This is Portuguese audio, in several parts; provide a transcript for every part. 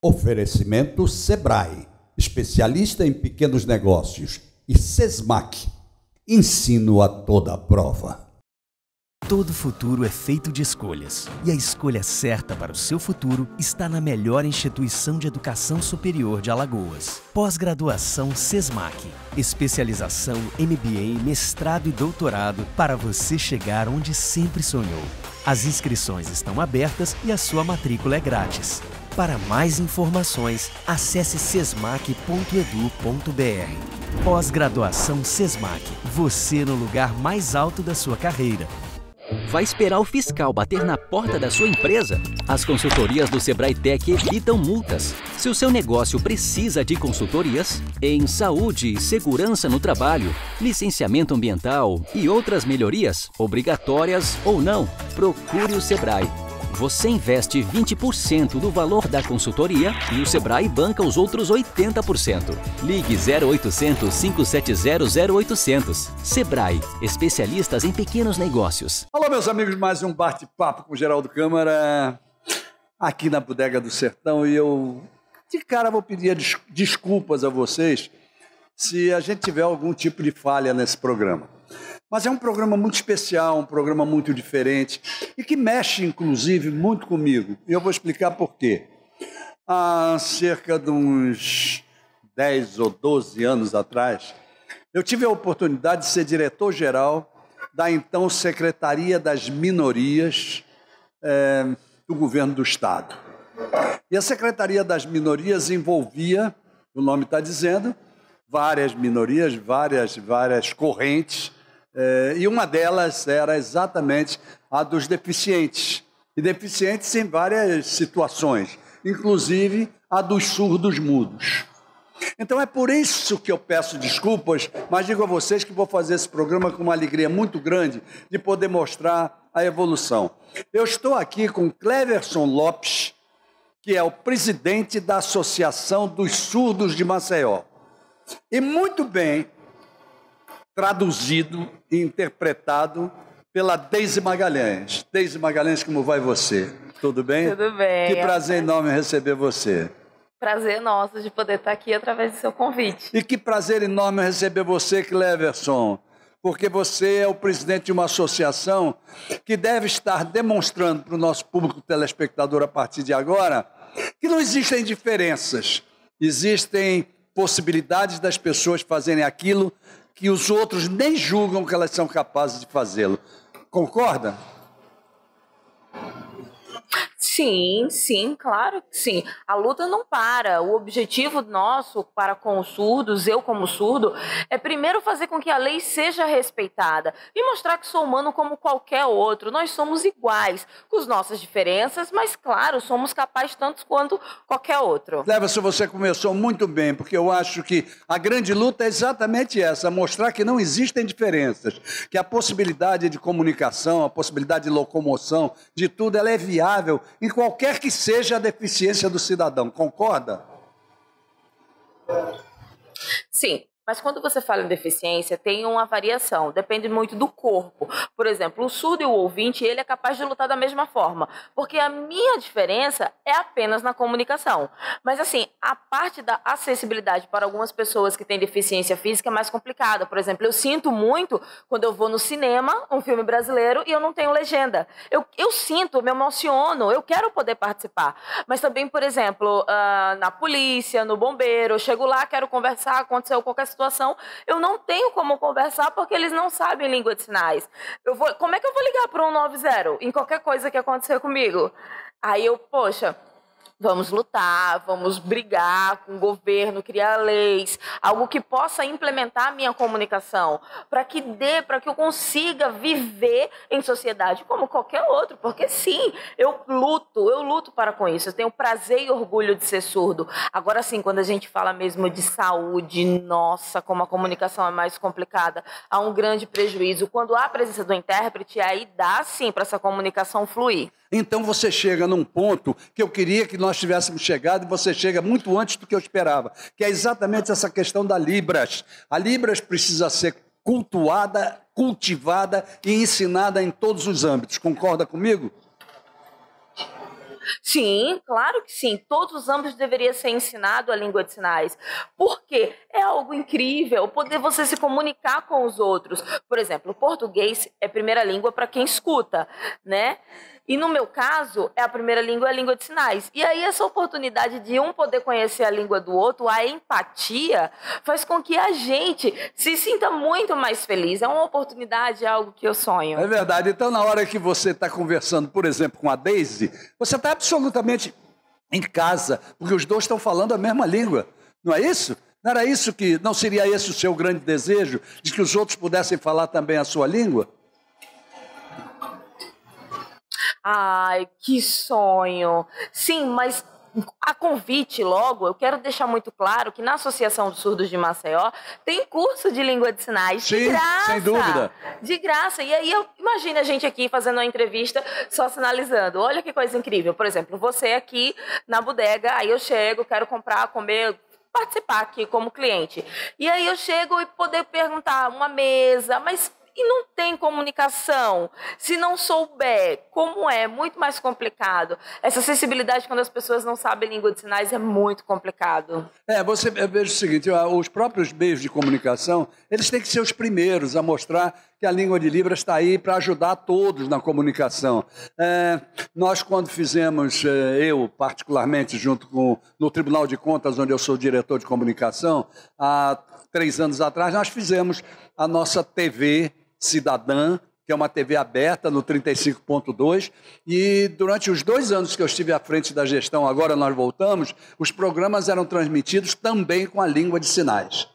Oferecimento Sebrae, especialista em pequenos negócios, e Sesmac, ensino a toda prova. Todo futuro é feito de escolhas, e a escolha certa para o seu futuro está na melhor instituição de educação superior de Alagoas. Pós-graduação Sesmac, especialização MBA, mestrado e doutorado para você chegar onde sempre sonhou. As inscrições estão abertas e a sua matrícula é grátis. Para mais informações, acesse sesmac.edu.br. Pós-graduação Sesmac, você no lugar mais alto da sua carreira. Vai esperar o fiscal bater na porta da sua empresa? As consultorias do Sebrae Tech evitam multas. Se o seu negócio precisa de consultorias em saúde e segurança no trabalho, licenciamento ambiental e outras melhorias, obrigatórias ou não, procure o Sebrae. Você investe 20% do valor da consultoria e o Sebrae banca os outros 80%. Ligue 0800 570 0800. Sebrae, especialistas em pequenos negócios. Alô, meus amigos, mais um bate-papo com Geraldo Câmara, aqui na Bodega do Sertão. E eu, de cara, vou pedir desculpas a vocês se a gente tiver algum tipo de falha nesse programa. Mas é um programa muito especial, um programa muito diferente e que mexe, inclusive, muito comigo. E eu vou explicar por quê. Há cerca de uns 10 ou 12 anos atrás, eu tive a oportunidade de ser diretor-geral da então Secretaria das Minorias do Governo do Estado. E a Secretaria das Minorias envolvia, o nome está dizendo, várias minorias, várias correntes, e uma delas era exatamente a dos deficientes, e deficientes em várias situações, inclusive a dos surdos mudos. Então é por isso que eu peço desculpas, mas digo a vocês que vou fazer esse programa com uma alegria muito grande de poder mostrar a evolução. Eu estou aqui com Cleverson Lopes, que é o presidente da Associação dos Surdos de Maceió. E muito bem traduzido e interpretado pela Deise Magalhães. Deise Magalhães, como vai você? Tudo bem? Tudo bem. Que prazer enorme receber você. Prazer nosso de poder estar aqui através do seu convite. E que prazer enorme receber você, Cleverson, porque você é o presidente de uma associação que deve estar demonstrando para o nosso público telespectador a partir de agora que não existem diferenças, existem possibilidades das pessoas fazerem aquilo que os outros nem julgam que elas são capazes de fazê-lo. Concorda? Sim, claro que sim. A luta não para. O objetivo nosso para com os surdos, eu como surdo, é primeiro fazer com que a lei seja respeitada e mostrar que sou humano como qualquer outro. Nós somos iguais, com as nossas diferenças, mas claro, somos capazes tanto quanto qualquer outro. Cleverson, você começou muito bem, porque eu acho que a grande luta é exatamente essa, mostrar que não existem diferenças, que a possibilidade de comunicação, a possibilidade de locomoção, de tudo, ela é viável em qualquer que seja a deficiência do cidadão. Concorda? Sim. Mas quando você fala em deficiência, tem uma variação, depende muito do corpo. Por exemplo, o surdo e o ouvinte, ele é capaz de lutar da mesma forma, porque a minha diferença é apenas na comunicação. Mas assim, a parte da acessibilidade para algumas pessoas que têm deficiência física é mais complicada. Por exemplo, eu sinto muito quando eu vou no cinema, um filme brasileiro, e eu não tenho legenda. Eu sinto, eu me emociono, eu quero poder participar. Mas também, por exemplo, na polícia, no bombeiro, eu chego lá, quero conversar, aconteceu qualquer situação, eu não tenho como conversar porque eles não sabem língua de sinais. Como é que eu vou ligar para o 190 em qualquer coisa que acontecer comigo? Aí poxa, vamos lutar, vamos brigar com o governo, criar leis, algo que possa implementar a minha comunicação, para que eu consiga viver em sociedade como qualquer outro, porque sim, eu luto para com isso, eu tenho prazer e orgulho de ser surdo. Agora sim, quando a gente fala mesmo de saúde, nossa, como a comunicação é mais complicada, há um grande prejuízo. Quando há a presença do intérprete, aí dá sim para essa comunicação fluir. Então você chega num ponto que eu queria que nós tivéssemos chegado, e você chega muito antes do que eu esperava, que é exatamente essa questão da Libras. A Libras precisa ser cultuada, cultivada e ensinada em todos os âmbitos. Concorda comigo? Sim, claro que sim. Todos os âmbitos deveria ser ensinado a língua de sinais. Porque é algo incrível poder você se comunicar com os outros. Por exemplo, o português é a primeira língua para quem escuta, né? E no meu caso, a primeira língua é a língua de sinais. E aí essa oportunidade de um poder conhecer a língua do outro, a empatia, faz com que a gente se sinta muito mais feliz. É uma oportunidade, é algo que eu sonho. É verdade. Então, na hora que você está conversando, por exemplo, com a Daisy, você está absolutamente em casa, porque os dois estão falando a mesma língua. Não é isso? Não era isso que... Não seria esse o seu grande desejo, de que os outros pudessem falar também a sua língua? Ai, que sonho! Sim, mas a convite logo, eu quero deixar muito claro que na Associação dos Surdos de Maceió tem curso de língua de sinais de Sim, graça. sem dúvida. De graça. E aí, imagina a gente aqui fazendo uma entrevista só sinalizando. Olha que coisa incrível. Por exemplo, você aqui na bodega, aí eu chego, quero comprar, comer, participar aqui como cliente. E aí eu chego e poder perguntar uma mesa, mas... E não tem comunicação. Se não souber como é, muito mais complicado. Essa acessibilidade, quando as pessoas não sabem língua de sinais, é muito complicado. Eu vejo o seguinte, os próprios meios de comunicação, eles têm que ser os primeiros a mostrar que a língua de Libras está aí para ajudar todos na comunicação. Nós, quando fizemos, eu particularmente, no Tribunal de Contas, onde eu sou diretor de comunicação, há 3 anos atrás, nós fizemos a nossa TV Cidadã, que é uma TV aberta no 35.2, e durante os 2 anos que eu estive à frente da gestão, agora nós voltamos, os programas eram transmitidos também com a língua de sinais.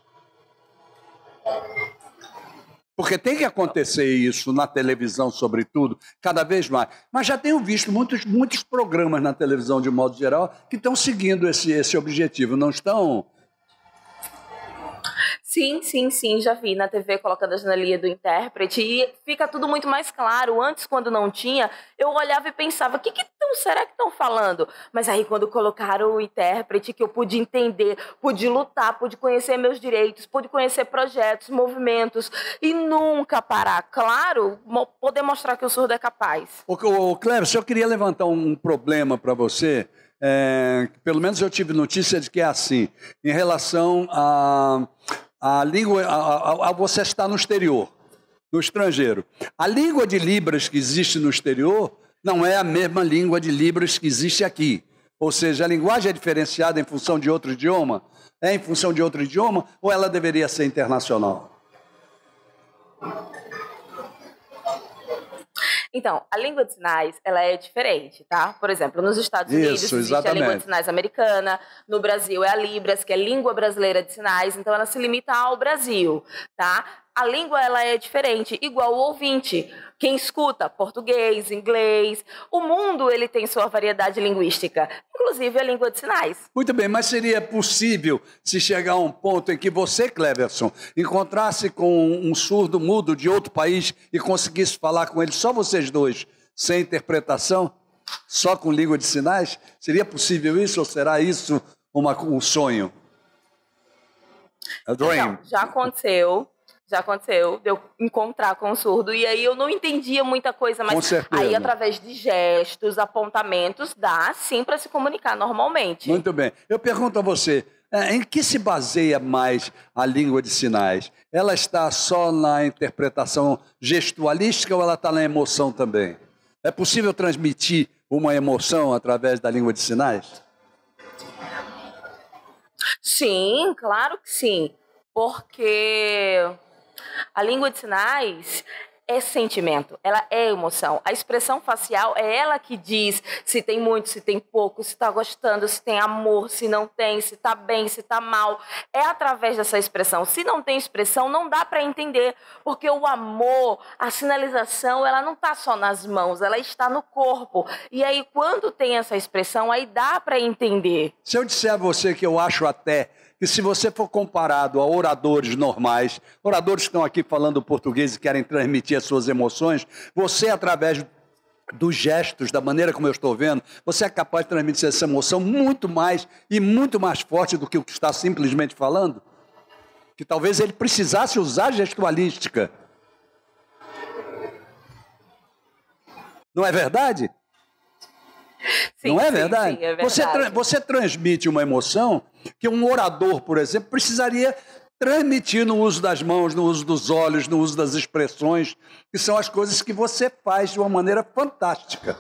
Porque tem que acontecer isso na televisão, sobretudo, cada vez mais. Mas já tenho visto muitos programas na televisão, de modo geral, que estão seguindo esse objetivo, não estão... Sim, já vi na TV colocando a janelinha do intérprete e fica tudo muito mais claro. Antes, quando não tinha, eu olhava e pensava, será que estão falando? Mas aí, quando colocaram o intérprete, que eu pude entender, pude lutar, pude conhecer meus direitos, pude conhecer projetos, movimentos e nunca parar. Claro, poder mostrar que o surdo é capaz. Cléber, eu queria levantar um problema para você. Pelo menos eu tive notícia de que é assim, em relação a língua, a você estar no exterior, no estrangeiro. A língua de Libras que existe no exterior não é a mesma língua de Libras que existe aqui. Ou seja, a linguagem é diferenciada em função de outro idioma? É em função de outro idioma ou ela deveria ser internacional? Então, a língua de sinais, ela é diferente, tá? Por exemplo, nos Estados Unidos existe a língua de sinais americana, no Brasil é a Libras, que é a língua brasileira de sinais, então ela se limita ao Brasil, tá? A língua, ela é diferente, igual o ouvinte. Quem escuta português, inglês, o mundo, ele tem sua variedade linguística, inclusive a língua de sinais. Muito bem, mas seria possível se chegar a um ponto em que você, Cleverson, encontrasse com um surdo mudo de outro país e conseguisse falar com ele, só vocês dois, sem interpretação, só com língua de sinais? Seria possível isso ou será isso um sonho? A dream? Não, já aconteceu de eu encontrar com o surdo, e aí eu não entendia muita coisa, mas aí através de gestos, apontamentos, dá sim para se comunicar normalmente. Muito bem. Eu pergunto a você, em que se baseia mais a língua de sinais? Ela está só na interpretação gestualística ou ela está na emoção também? É possível transmitir uma emoção através da língua de sinais? Sim, claro que sim, porque a língua de sinais é sentimento, ela é emoção. A expressão facial é ela que diz se tem muito, se tem pouco, se está gostando, se tem amor, se não tem, se está bem, se está mal. É através dessa expressão. Se não tem expressão, não dá para entender, porque o amor, a sinalização, ela não está só nas mãos, ela está no corpo. E aí, quando tem essa expressão, aí dá para entender. Se eu disser a você que eu acho até que se você for comparado a oradores normais, oradores que estão aqui falando português e querem transmitir as suas emoções, você, através dos gestos, da maneira como eu estou vendo, você é capaz de transmitir essa emoção muito mais e muito mais forte do que o que está simplesmente falando? Que talvez ele precisasse usar gestualística. Não é verdade? Sim, não é verdade? Sim, é verdade. Você transmite uma emoção que um orador, por exemplo, precisaria transmitir no uso das mãos, no uso dos olhos, no uso das expressões, que são as coisas que você faz de uma maneira fantástica.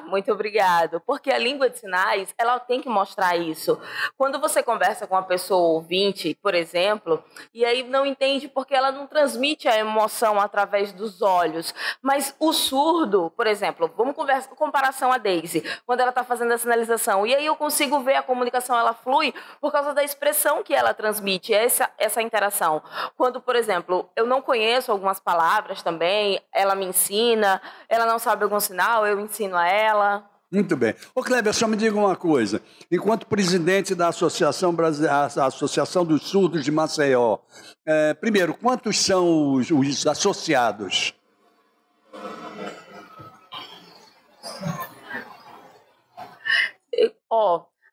Muito obrigado. Porque a língua de sinais, ela tem que mostrar isso. Quando você conversa com uma pessoa ouvinte, por exemplo, e aí não entende porque ela não transmite a emoção através dos olhos. Mas o surdo, por exemplo, vamos conversar com comparação a Daisy, quando ela está fazendo a sinalização. E aí eu consigo ver a comunicação, ela flui por causa da expressão que ela transmite, essa interação. Quando, por exemplo, eu não conheço algumas palavras também, ela me ensina, ela não sabe algum sinal, eu ensino a ela. Muito bem. Ô Kleber, só me diga uma coisa. Enquanto presidente da Associação dos Surdos de Maceió, primeiro, quantos são os associados?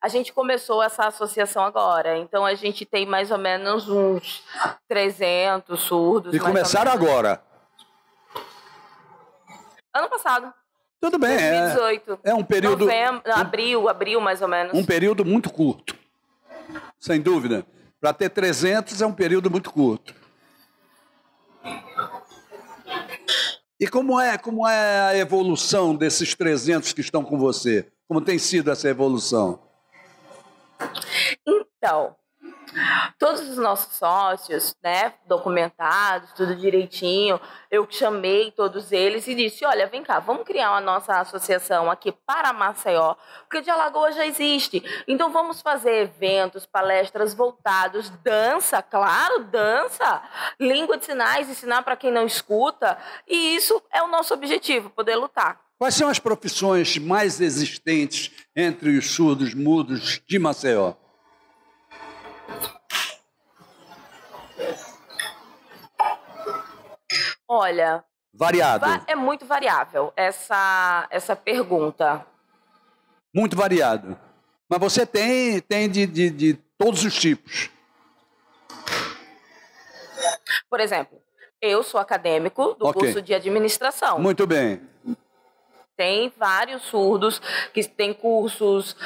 A gente começou essa associação agora, então a gente tem mais ou menos uns 300 surdos. E começaram agora? Ano passado. Tudo bem, 2018. É um período... Abril, mais ou menos. Um período muito curto, sem dúvida. Para ter 300 é um período muito curto. E como é a evolução desses 300 que estão com você? Como tem sido essa evolução? Então, todos os nossos sócios, né, documentados, tudo direitinho, eu chamei todos eles e disse, olha, vem cá, vamos criar a nossa associação aqui para Maceió, porque de Alagoas já existe. Então vamos fazer eventos, palestras voltados, dança, claro, dança, língua de sinais, ensinar para quem não escuta, e isso é o nosso objetivo, poder lutar. Quais são as profissões mais existentes entre os surdos mudos de Maceió? Olha, variado. É muito variável essa pergunta. Muito variado. Mas você tem de todos os tipos. Por exemplo, eu sou acadêmico do curso de administração. Muito bem. Tem vários surdos que têm cursos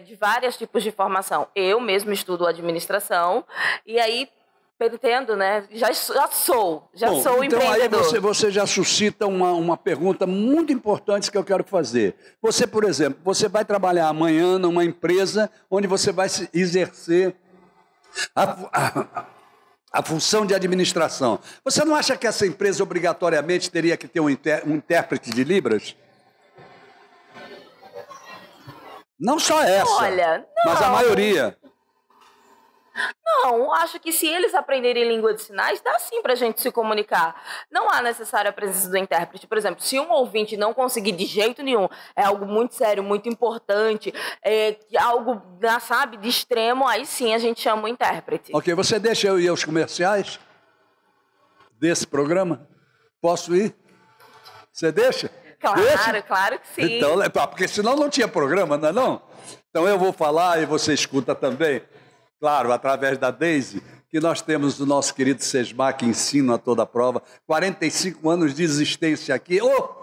de vários tipos de formação. Eu mesmo estudo administração e aí pretendo, né? Já sou então empreendedor. Aí você já suscita uma pergunta muito importante que eu quero fazer. Você, por exemplo, você vai trabalhar amanhã numa empresa onde você vai exercer a função de administração. Você não acha que essa empresa obrigatoriamente teria que ter um intérprete de Libras? Não só essa, olha, não. Mas a maioria. Não, acho que se eles aprenderem língua de sinais, dá sim para a gente se comunicar. Não há necessária a presença do intérprete. Por exemplo, se um ouvinte não conseguir de jeito nenhum, é algo muito sério, muito importante, algo, sabe, de extremo, aí sim a gente chama o intérprete. Ok, você deixa eu ir aos comerciais desse programa? Posso ir? Você deixa? Claro, deixa? Claro que sim. Então, porque senão não tinha programa, não é não? Então eu vou falar e você escuta também. Claro, através da Daisy, que nós temos o nosso querido SESMAC Ensino a Toda Prova, 45 anos de existência aqui,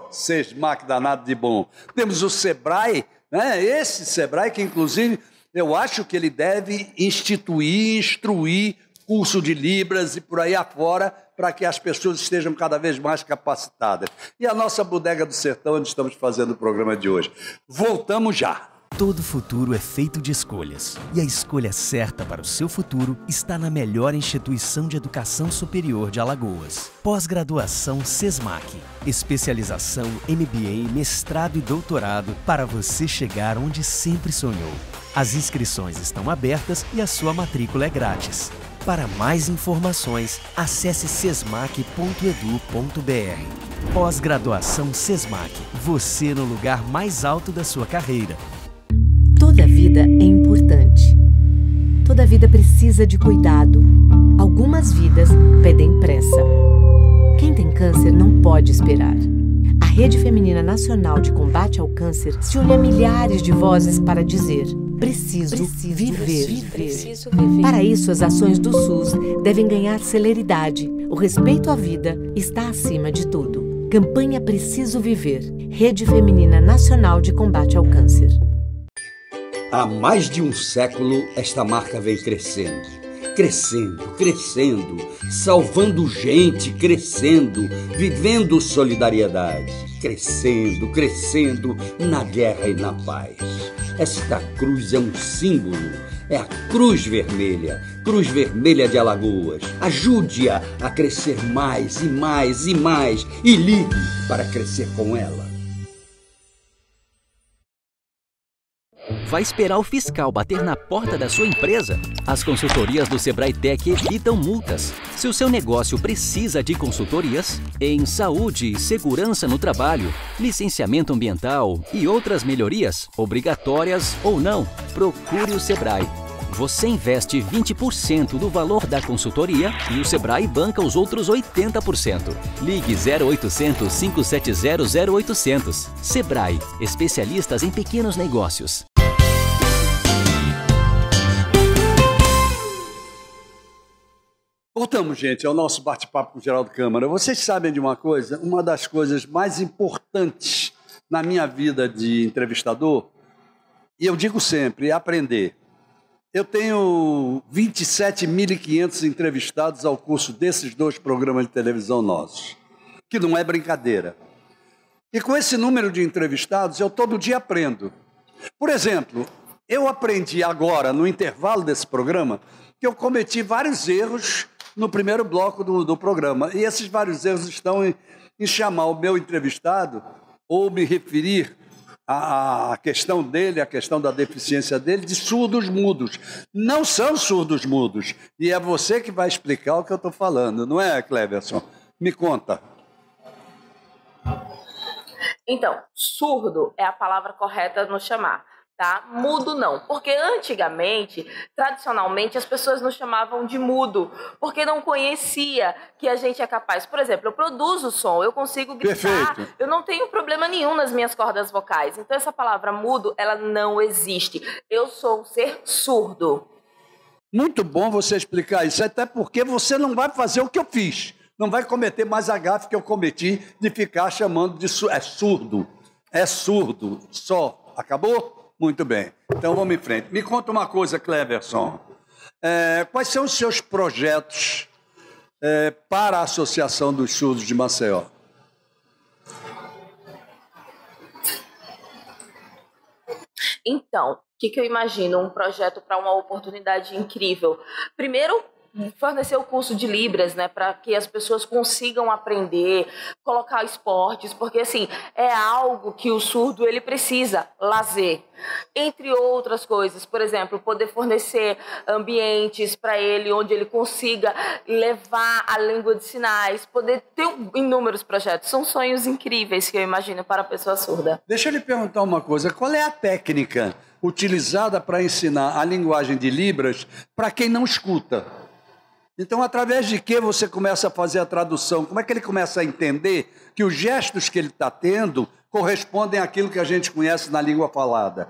SESMAC danado de bom. Temos o Sebrae, né? Esse Sebrae que inclusive eu acho que ele deve instruir curso de Libras e por aí afora, para que as pessoas estejam cada vez mais capacitadas. E a nossa Bodega do Sertão, onde estamos fazendo o programa de hoje. Voltamos já. Todo futuro é feito de escolhas. E a escolha certa para o seu futuro está na melhor instituição de educação superior de Alagoas. Pós-graduação SESMAC. Especialização, MBA, mestrado e doutorado para você chegar onde sempre sonhou. As inscrições estão abertas e a sua matrícula é grátis. Para mais informações, acesse sesmac.edu.br. Pós-graduação SESMAC. Você no lugar mais alto da sua carreira. Toda vida é importante. Toda vida precisa de cuidado. Algumas vidas pedem pressa. Quem tem câncer não pode esperar. A Rede Feminina Nacional de Combate ao Câncer se une a milhares de vozes para dizer: preciso viver. Para isso, as ações do SUS devem ganhar celeridade. O respeito à vida está acima de tudo. Campanha Preciso Viver. Rede Feminina Nacional de Combate ao Câncer. Há mais de um século, esta marca vem crescendo. Crescendo, crescendo, salvando gente, crescendo, vivendo solidariedade, crescendo, crescendo na guerra e na paz. Esta cruz é um símbolo, é a Cruz Vermelha de Alagoas. Ajude-a a crescer mais e mais e mais e ligue para crescer com ela. Vai esperar o fiscal bater na porta da sua empresa? As consultorias do Sebrae Tech evitam multas. Se o seu negócio precisa de consultorias em saúde, segurança no trabalho, licenciamento ambiental e outras melhorias, obrigatórias ou não, procure o Sebrae. Você investe 20% do valor da consultoria e o Sebrae banca os outros 80%. Ligue 0800 570 0800. Sebrae, especialistas em pequenos negócios. Voltamos, gente, ao nosso bate-papo com o Geraldo Câmara. Vocês sabem de uma coisa? Uma das coisas mais importantes na minha vida de entrevistador, e eu digo sempre, é aprender. Eu tenho 27.500 entrevistados ao curso desses 2 programas de televisão nossos, que não é brincadeira. E com esse número de entrevistados, eu todo dia aprendo. Por exemplo, eu aprendi agora, no intervalo desse programa, que eu cometi vários erros no primeiro bloco do programa. E esses vários erros estão em chamar o meu entrevistado ou me referir à questão dele, a questão da deficiência dele, de surdos mudos. Não são surdos mudos. E é você que vai explicar o que eu estou falando, não é, Cleverson? Me conta. Então, surdo é a palavra correta no chamar. Tá? Mudo não, porque antigamente, tradicionalmente, as pessoas nos chamavam de mudo, porque não conhecia que a gente é capaz. Por exemplo, eu produzo som, eu consigo gritar, Perfeito. Eu não tenho problema nenhum nas minhas cordas vocais. Então essa palavra mudo, ela não existe. Eu sou um ser surdo. Muito bom você explicar isso, até porque você não vai fazer o que eu fiz. Não vai cometer mais a gafe que eu cometi de ficar chamando de surdo. É surdo, só. Acabou? Muito bem. Então vamos em frente. Me conta uma coisa, Cleverson. Quais são os seus projetos para a Associação dos Surdos de Maceió? Então, o que eu imagino? Um projeto para uma oportunidade incrível. Primeiro, fornecer o curso de Libras, né, para que as pessoas consigam aprender, colocar esportes, porque assim, é algo que o surdo ele precisa, lazer, entre outras coisas. Por exemplo, poder fornecer ambientes para ele onde ele consiga levar a língua de sinais, poder ter inúmeros projetos. São sonhos incríveis que eu imagino para a pessoa surda. Deixa eu lhe perguntar uma coisa, qual é a técnica utilizada para ensinar a linguagem de Libras para quem não escuta? Então, através de que você começa a fazer a tradução? Como é que ele começa a entender que os gestos que ele está tendo correspondem àquilo que a gente conhece na língua falada?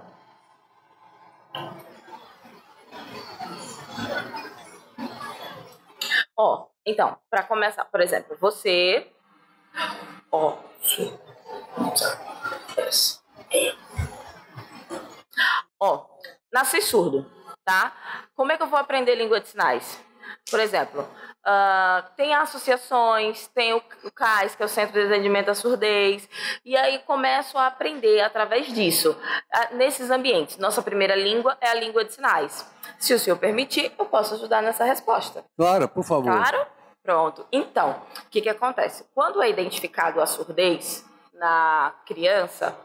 Então, para começar, por exemplo, você... nasci surdo, tá? Como é que eu vou aprender língua de sinais? Por exemplo, tem associações, tem o CAIS, que é o Centro de Atendimento à Surdez, e aí começo a aprender através disso, nesses ambientes. Nossa primeira língua é a língua de sinais. Se o senhor permitir, eu posso ajudar nessa resposta. Claro, por favor. Claro? Pronto. Então, o que acontece? Quando é identificado a surdez na criança,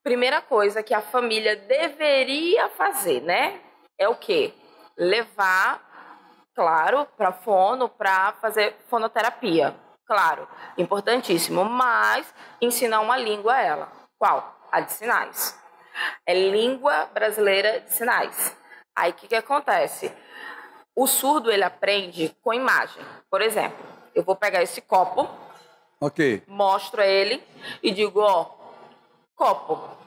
primeira coisa que a família deveria fazer, né? É o quê? Levar, claro, para fono, para fazer fonoterapia. Claro, importantíssimo. Mas ensinar uma língua a ela. Qual? A de sinais. É língua brasileira de sinais. Aí o que acontece? O surdo, ele aprende com imagem. Por exemplo, eu vou pegar esse copo, mostro a ele e digo, copo.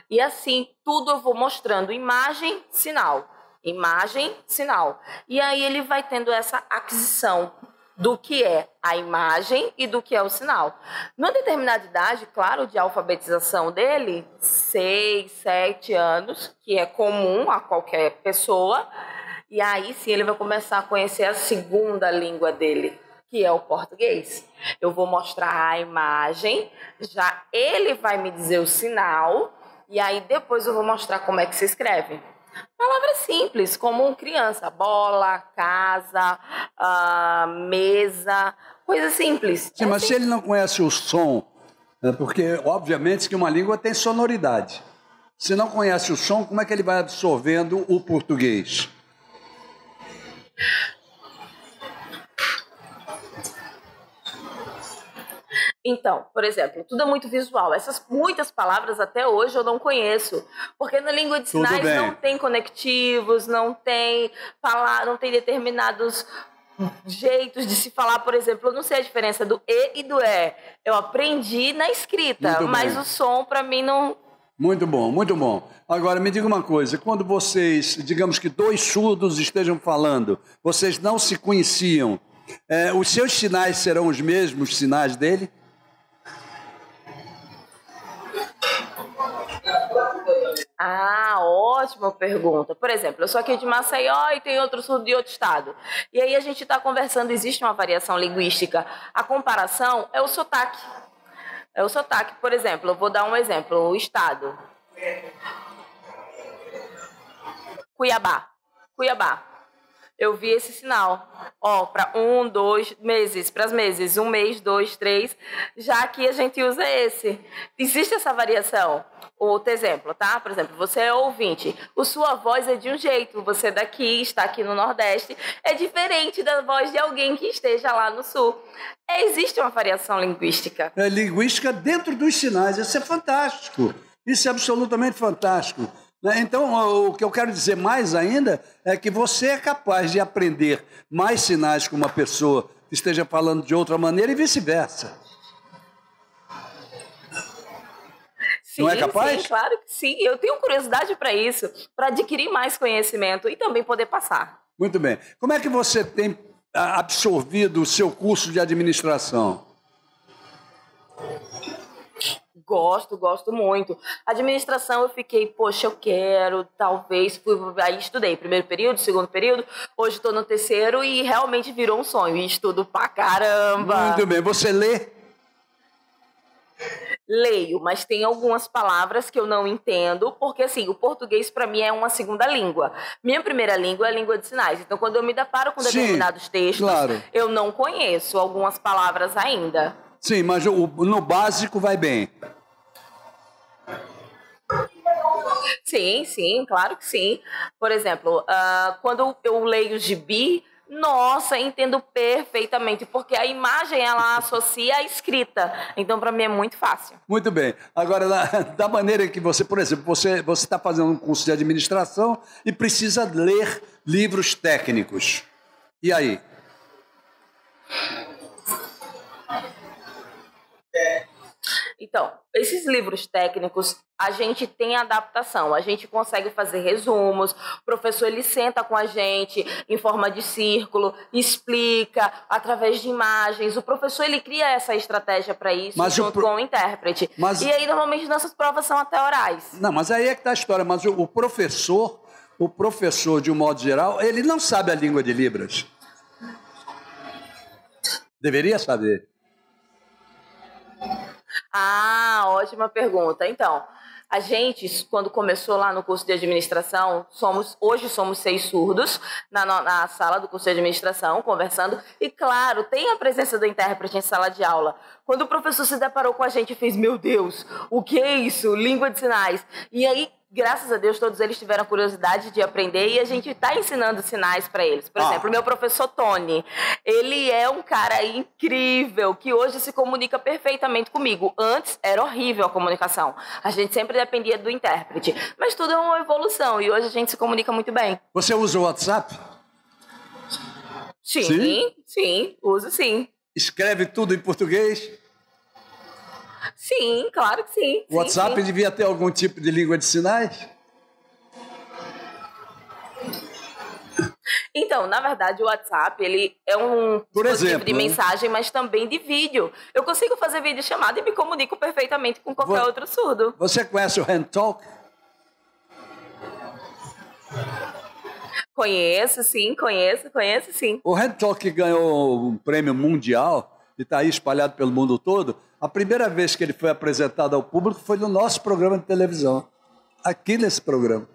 E assim, tudo eu vou mostrando imagem, sinal. Imagem, sinal. E aí ele vai tendo essa aquisição do que é a imagem e do que é o sinal. Numa determinada idade, claro, de alfabetização dele, 6, 7 anos, que é comum a qualquer pessoa, e aí sim ele vai começar a conhecer a segunda língua dele, que é o português. Eu vou mostrar a imagem, já ele vai me dizer o sinal, e aí depois eu vou mostrar como é que se escreve. Palavras simples, como criança, bola, casa, mesa, coisas simples. Sim, mas se ele não conhece o som, porque obviamente que uma língua tem sonoridade. Se não conhece o som, como é que ele vai absorvendo o português? Então, por exemplo, tudo é muito visual. Essas muitas palavras até hoje eu não conheço, porque na língua de sinais não tem conectivos, não tem determinados jeitos de se falar. Por exemplo, eu não sei a diferença do E e do E. Eu aprendi na escrita, mas o som para mim não... Muito bom, muito bom. Agora, me diga uma coisa, quando vocês, digamos que dois surdos estejam falando, vocês não se conheciam, os seus sinais serão os mesmos sinais dele? Ah, ótima pergunta. Por exemplo, eu sou aqui de Maceió e tem outro surdo de outro estado. E aí a gente está conversando, existe uma variação linguística. A comparação é o sotaque. É o sotaque, por exemplo, eu vou dar um exemplo, o estado. Cuiabá. Cuiabá. Eu vi esse sinal. Ó, para 1, 2 meses, para as meses, 1 mês, 2, 3. Já aqui a gente usa esse. Existe essa variação. Outro exemplo, tá? Por exemplo, você é ouvinte. A sua voz é de um jeito. Você daqui, está aqui no Nordeste, é diferente da voz de alguém que esteja lá no Sul. Existe uma variação linguística. É linguística dentro dos sinais. Isso é fantástico. Isso é absolutamente fantástico. Então, o que eu quero dizer mais ainda é que você é capaz de aprender mais sinais com uma pessoa que esteja falando de outra maneira e vice-versa. Sim, não é capaz? Sim, claro que sim. Eu tenho curiosidade para isso, para adquirir mais conhecimento e também poder passar. Muito bem. Como é que você tem absorvido o seu curso de administração? Gosto muito. Administração eu fiquei, poxa, eu quero, talvez, aí estudei primeiro período, segundo período, hoje estou no terceiro e realmente virou um sonho, e estudo pra caramba. Muito bem, você lê? Leio, mas tem algumas palavras que eu não entendo, porque assim, o português para mim é uma segunda língua. Minha primeira língua é a língua de sinais, então quando eu me deparo com determinados textos, claro, eu não conheço algumas palavras ainda. Sim, mas no básico vai bem. Sim, claro que sim. Por exemplo, quando eu leio gibi, nossa, entendo perfeitamente, porque a imagem ela associa a escrita. Então, para mim é muito fácil. Muito bem. Agora, da maneira que você, por exemplo, você está fazendo um curso de administração e precisa ler livros técnicos. E aí? Então, esses livros técnicos, a gente tem adaptação, a gente consegue fazer resumos, o professor ele senta com a gente em forma de círculo, explica através de imagens, o professor ele cria essa estratégia para isso junto com o intérprete. E aí, normalmente, nossas provas são até orais. Não, mas aí é que está a história, mas o professor, de um modo geral, ele não sabe a língua de Libras. Deveria saber. Ah, ótima pergunta. Então, a gente, quando começou lá no curso de administração, hoje somos 6 surdos na sala do curso de administração, conversando. E, claro, tem a presença do intérprete em sala de aula. Quando o professor se deparou com a gente, fez, meu Deus, o que é isso? Língua de sinais. E aí, graças a Deus, todos eles tiveram a curiosidade de aprender e a gente está ensinando sinais para eles. Por exemplo, o meu professor Tony, ele é um cara incrível, que hoje se comunica perfeitamente comigo. Antes, era horrível a comunicação. A gente sempre dependia do intérprete. Mas tudo é uma evolução e hoje a gente se comunica muito bem. Você usa o WhatsApp? Sim, uso sim. Escreve tudo em português? Sim, claro que sim. O WhatsApp devia ter algum tipo de língua de sinais? Então, na verdade, o WhatsApp, ele é um dispositivo de mensagem, mas também de vídeo. Eu consigo fazer videochamada e me comunico perfeitamente com qualquer outro surdo. Você conhece o Hand Talk? Conheço, sim, conheço sim. O Hand Talk ganhou um prêmio mundial e está aí espalhado pelo mundo todo. A primeira vez que ele foi apresentado ao público foi no nosso programa de televisão, aqui nesse programa.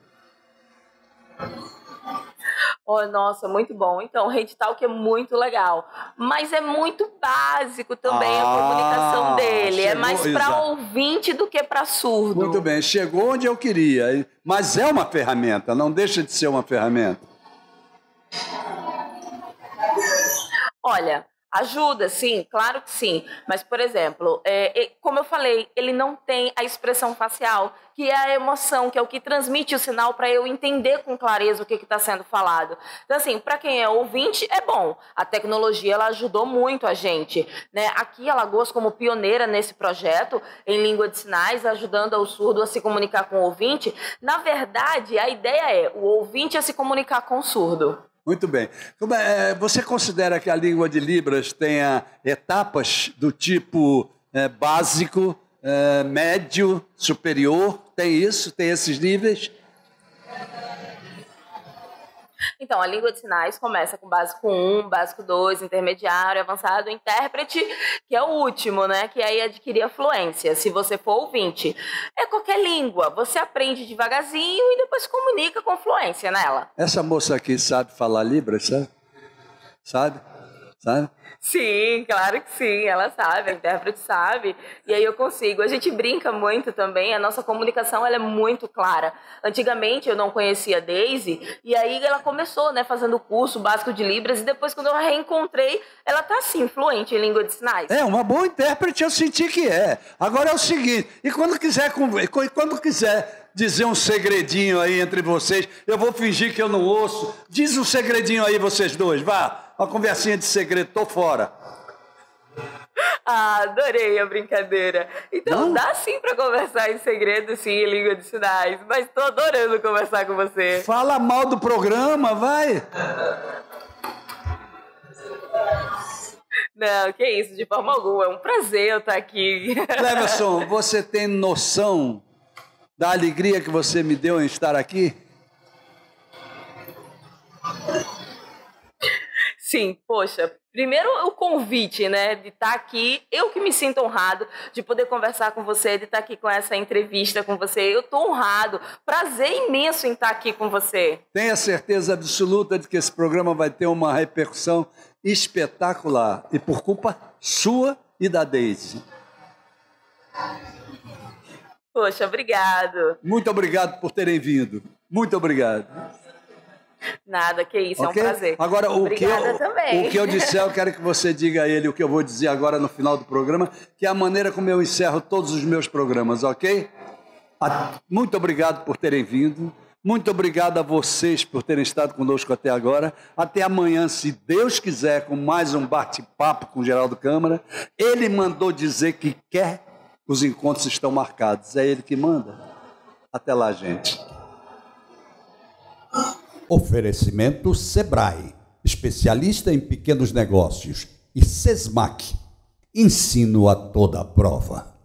Oh, nossa, muito bom. Então, o Hand Talk é muito legal, mas é muito básico também a comunicação dele. É mais para ouvinte do que para surdo. Muito bem, chegou onde eu queria, mas é uma ferramenta, não deixa de ser uma ferramenta. Olha, ajuda, sim, claro que sim. Mas, por exemplo, como eu falei, ele não tem a expressão facial, que é a emoção, que é o que transmite o sinal para eu entender com clareza o que está sendo falado. Então, assim, para quem é ouvinte, é bom. A tecnologia, ela ajudou muito a gente, né? Aqui, Alagoas, como pioneira nesse projeto, em língua de sinais, ajudando o surdo a se comunicar com o ouvinte. Na verdade, a ideia é o ouvinte a se comunicar com o surdo. Muito bem. Você considera que a língua de Libras tenha etapas do tipo básico, médio, superior? Tem isso? Tem esses níveis? Então, a língua de sinais começa com básico 1, básico 2, intermediário, avançado, intérprete, que é o último, né? Que aí adquirir a fluência, se você for ouvinte. É qualquer língua, você aprende devagarzinho e depois comunica com fluência nela. Essa moça aqui sabe falar Libras, sabe? Sabe? Sim, claro que sim, ela sabe, a intérprete sabe, e aí eu consigo. A gente brinca muito também, a nossa comunicação ela é muito clara. Antigamente eu não conhecia a Daisy, e aí ela começou, né, fazendo o curso básico de Libras, e depois quando eu a reencontrei, ela tá assim, fluente em língua de sinais. É, uma boa intérprete eu senti que é. Agora é o seguinte, e quando quiser dizer um segredinho aí entre vocês, eu vou fingir que eu não ouço. Diz um segredinho aí vocês dois, vá. Uma conversinha de segredo, tô fora. Ah, adorei a brincadeira. Então, dá sim para conversar em segredo, sim, em língua de sinais. Mas tô adorando conversar com você. Fala mal do programa, vai. Não, que isso, de forma alguma. É um prazer eu estar aqui. Cleverson, você tem noção da alegria que você me deu em estar aqui? Sim, poxa, primeiro o convite, né, de estar aqui, eu que me sinto honrado de poder conversar com você, de estar aqui com essa entrevista com você, eu estou honrado, prazer imenso em estar aqui com você. Tenha certeza absoluta de que esse programa vai ter uma repercussão espetacular, e por culpa sua e da Daisy. Poxa, obrigado. Muito obrigado por terem vindo, muito obrigado. Nada, que isso, okay? É um prazer. Agora, o que eu disser, eu quero que você diga a ele o que eu vou dizer agora no final do programa, que é a maneira como eu encerro todos os meus programas, ok? Muito obrigado por terem vindo, muito obrigado a vocês por terem estado conosco até agora. Até amanhã, se Deus quiser, com mais um bate-papo com o Geraldo Câmara. Ele mandou dizer que quer, os encontros estão marcados, é ele que manda. Até lá, gente. Oferecimento Sebrae, especialista em pequenos negócios, e Sesmac, ensino a toda a prova.